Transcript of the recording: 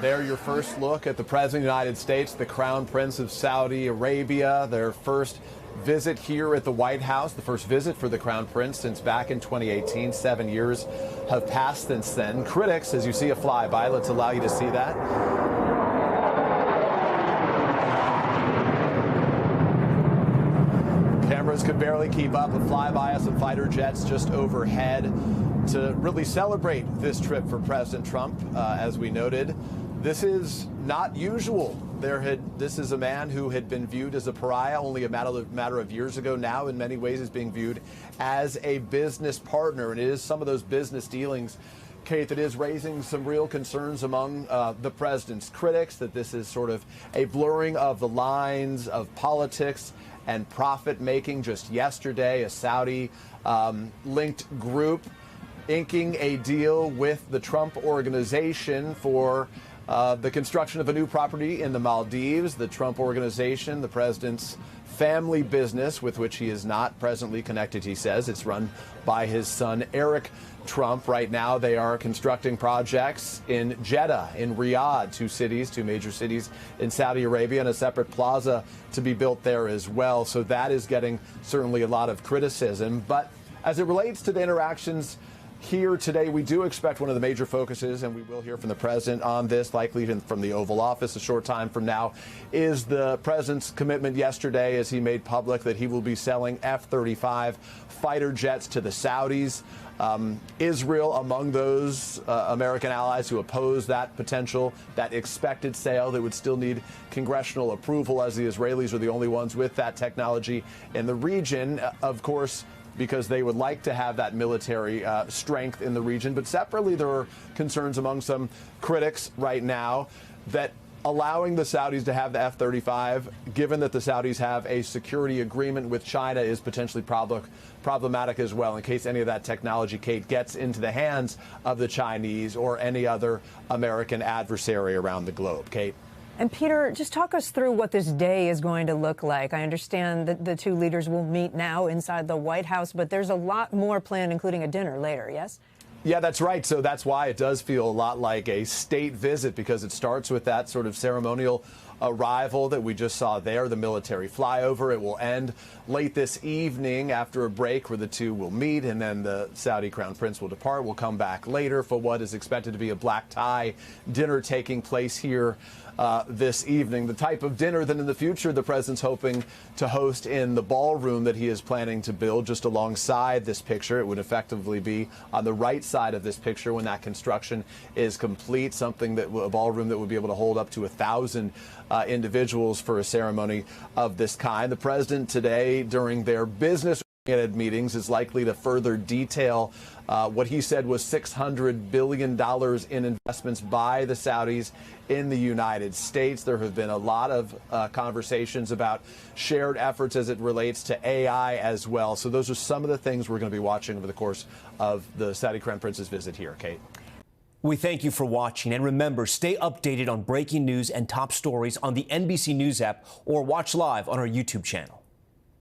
There, your first look at the President of the United States, the Crown Prince of Saudi Arabia, their first visit here at the White House, the first visit for the Crown Prince since back in 2018. 7 years have passed since then. Critics, as you see a flyby, let's allow you to see that. Cameras could barely keep up. A flyby of some fighter jets just overhead to really celebrate this trip for President Trump. As we noted, this is not usual. This is a man who had been viewed as a pariah only a matter of years ago. Now, in many ways, is being viewed as a business partner. And it is some of those business dealings, Kate, that is raising some real concerns among the president's critics, that this is sort of a blurring of the lines of politics and profit making. Just yesterday, a Saudi-linked group inking a deal with the Trump organization for the construction of a new property in the Maldives. The Trump organization, the president's family business, with which he is not presently connected, he says. It's run by his son, Eric Trump. Right now, they are constructing projects in Jeddah, in Riyadh, two major cities in Saudi Arabia, and a separate plaza to be built there as well. So that is getting certainly a lot of criticism. But as it relates to the interactions here today, we do expect one of the major focuses, and we will hear from the president on this, likely from the Oval Office a short time from now, is the president's commitment yesterday as he made public that he will be selling F-35 fighter jets to the Saudis. Israel among those American allies who oppose that expected sale that would still need congressional approval, as the Israelis are the only ones with that technology in the region, of course, because they would like to have that military strength in the region. But separately, there are concerns among some critics right now that allowing the Saudis to have the F-35, given that the Saudis have a security agreement with China, is potentially problematic as well, in case any of that technology, Kate, gets into the hands of the Chinese or any other American adversary around the globe. Kate? And Peter, just talk us through what this day is going to look like. I understand that the two leaders will meet now inside the White House, but there's a lot more planned, including a dinner later, yes? Yeah, that's right. So that's why it does feel a lot like a state visit, because it starts with that sort of ceremonial arrival that we just saw there, the military flyover. It will end late this evening after a break where the two will meet, and then the Saudi Crown Prince will depart. We'll come back later for what is expected to be a black tie dinner taking place here this evening. The type of dinner that in the future the president's hoping to host in the ballroom that he is planning to build just alongside this picture. It would effectively be on the right side of this picture when that construction is complete, a ballroom that would be able to hold up to 1,000 individuals for a ceremony of this kind. The president today, during their business meetings, is likely to further detail what he said was $600 billion in investments by the Saudis in the United States. There have been a lot of conversations about shared efforts as it relates to AI as well. So those are some of the things we're going to be watching over the course of the Saudi Crown Prince's visit here. Kate? We thank you for watching, and remember, stay updated on breaking news and top stories on the NBC News app or watch live on our YouTube channel.